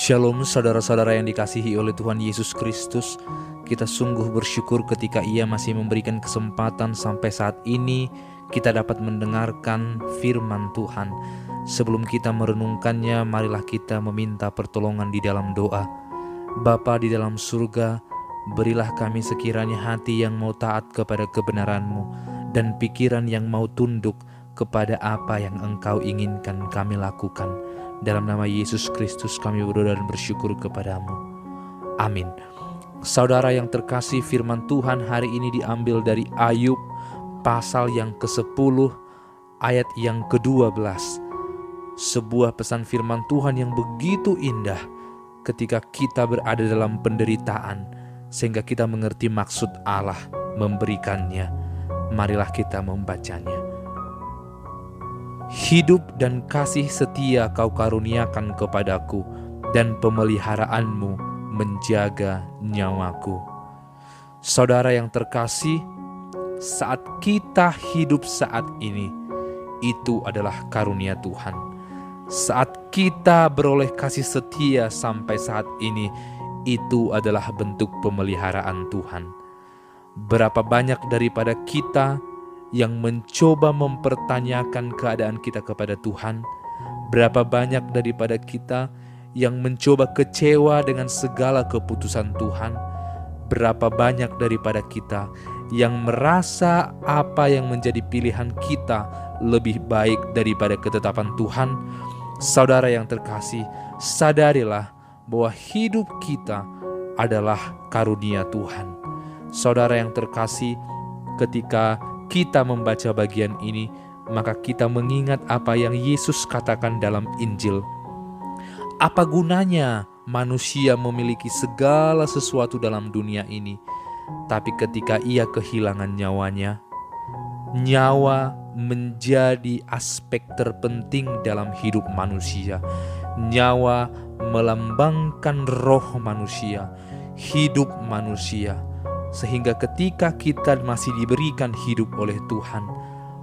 Shalom saudara-saudara yang dikasihi oleh Tuhan Yesus Kristus. Kita sungguh bersyukur ketika Ia masih memberikan kesempatan sampai saat ini kita dapat mendengarkan firman Tuhan. Sebelum kita merenungkannya, marilah kita meminta pertolongan di dalam doa. Bapa di dalam surga, berilah kami sekiranya hati yang mau taat kepada kebenaran-Mu dan pikiran yang mau tunduk kepada apa yang Engkau inginkan kami lakukan. Dalam nama Yesus Kristus kami berdoa dan bersyukur kepadamu. Amin. Saudara yang terkasih, firman Tuhan hari ini diambil dari Ayub pasal yang ke-10 ayat yang ke-12. Sebuah pesan firman Tuhan yang begitu indah ketika kita berada dalam penderitaan sehingga kita mengerti maksud Allah memberikannya. Marilah kita membacanya. Hidup dan kasih setia kau karuniakan kepadaku, dan pemeliharaanmu menjaga nyawaku. Saudara yang terkasih, saat kita hidup saat ini, itu adalah karunia Tuhan. Saat kita beroleh kasih setia sampai saat ini, itu adalah bentuk pemeliharaan Tuhan. Berapa banyak daripada kita yang mencoba mempertanyakan keadaan kita kepada Tuhan, berapa banyak daripada kita yang mencoba kecewa dengan segala keputusan Tuhan, berapa banyak daripada kita yang merasa apa yang menjadi pilihan kita lebih baik daripada ketetapan Tuhan. Saudara yang terkasih, sadarilah bahwa hidup kita adalah karunia Tuhan. Saudara yang terkasih, ketika kita membaca bagian ini, maka kita mengingat apa yang Yesus katakan dalam Injil. Apa gunanya manusia memiliki segala sesuatu dalam dunia ini, tapi ketika ia kehilangan nyawanya? Nyawa menjadi aspek terpenting dalam hidup manusia. Nyawa melambangkan roh manusia, hidup manusia. Sehingga ketika kita masih diberikan hidup oleh Tuhan,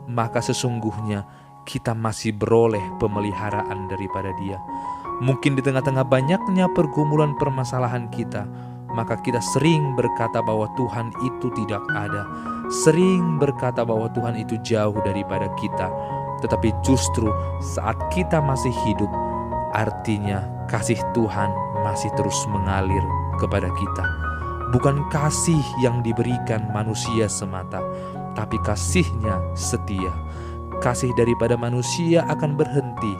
maka sesungguhnya kita masih beroleh pemeliharaan daripada Dia. Mungkin di tengah-tengah banyaknya pergumulan permasalahan kita, maka kita sering berkata bahwa Tuhan itu tidak ada, sering berkata bahwa Tuhan itu jauh daripada kita. Tetapi justru saat kita masih hidup, artinya kasih Tuhan masih terus mengalir kepada kita. Bukan kasih yang diberikan manusia semata, tapi kasih-Nya setia. Kasih daripada manusia akan berhenti.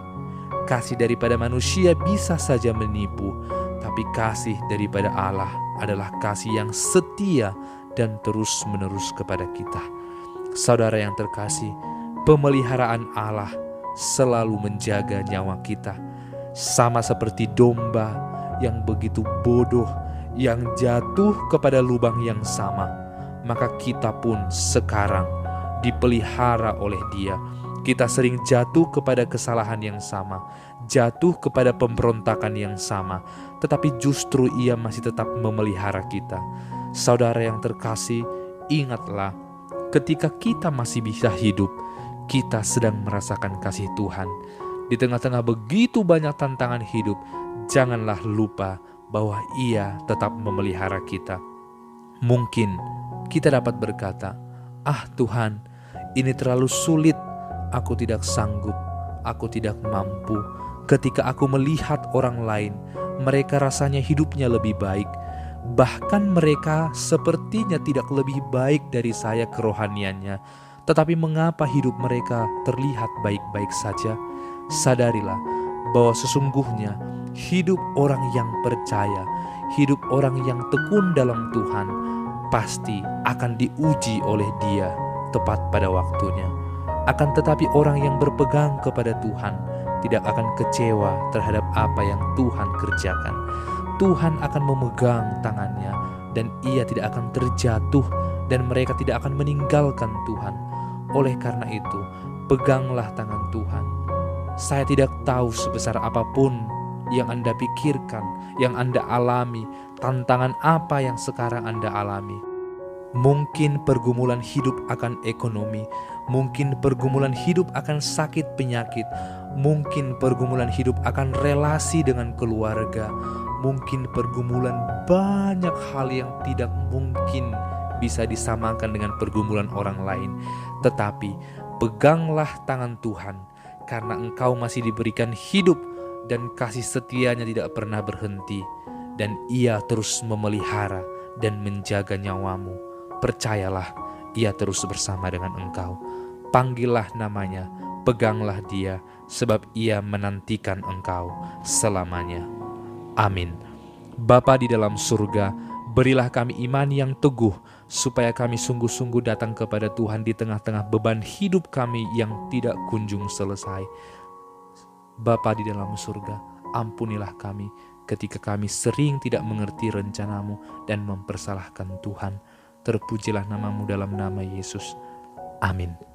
Kasih daripada manusia bisa saja menipu, tapi kasih daripada Allah adalah kasih yang setia dan terus-menerus kepada kita. Saudara yang terkasih, pemeliharaan Allah selalu menjaga nyawa kita. Sama seperti domba yang begitu bodoh, yang jatuh kepada lubang yang sama, maka kita pun sekarang dipelihara oleh Dia. Kita sering jatuh kepada kesalahan yang sama, jatuh kepada pemberontakan yang sama, tetapi justru Ia masih tetap memelihara kita. Saudara yang terkasih, ingatlah, ketika kita masih bisa hidup, kita sedang merasakan kasih Tuhan. Di tengah-tengah begitu banyak tantangan hidup, janganlah lupa bahwa Ia tetap memelihara kita. Mungkin kita dapat berkata, Tuhan, ini terlalu sulit, aku tidak sanggup, aku tidak mampu. Ketika aku melihat orang lain, mereka rasanya hidupnya lebih baik, bahkan mereka sepertinya tidak lebih baik dari saya kerohaniannya, tetapi mengapa hidup mereka terlihat baik-baik saja? Sadarilah bahwa sesungguhnya hidup orang yang percaya, hidup orang yang tekun dalam Tuhan, pasti akan diuji oleh Dia tepat pada waktunya. Akan tetapi orang yang berpegang kepada Tuhan tidak akan kecewa terhadap apa yang Tuhan kerjakan. Tuhan akan memegang tangannya dan ia tidak akan terjatuh, dan mereka tidak akan meninggalkan Tuhan. Oleh karena itu, peganglah tangan Tuhan. Saya tidak tahu sebesar apapun yang Anda pikirkan, yang Anda alami, tantangan apa yang sekarang Anda alami. Mungkin pergumulan hidup akan ekonomi, Mungkin pergumulan hidup akan sakit penyakit, mungkin pergumulan hidup akan relasi dengan keluarga, mungkin pergumulan banyak hal yang tidak mungkin bisa disamakan dengan pergumulan orang lain. Tetapi peganglah tangan Tuhan, karena engkau masih diberikan hidup dan kasih setianya tidak pernah berhenti, dan Ia terus memelihara dan menjaga nyawamu. Percayalah, Ia terus bersama dengan engkau. Panggillah namanya, peganglah Dia, sebab Ia menantikan engkau selamanya. Amin. Bapa di dalam surga, berilah kami iman yang teguh, supaya kami sungguh-sungguh datang kepada Tuhan di tengah-tengah beban hidup kami yang tidak kunjung selesai. Bapa di dalam surga, ampunilah kami ketika kami sering tidak mengerti rencana-Mu dan mempersalahkan Tuhan. Terpujilah nama-Mu dalam nama Yesus. Amin.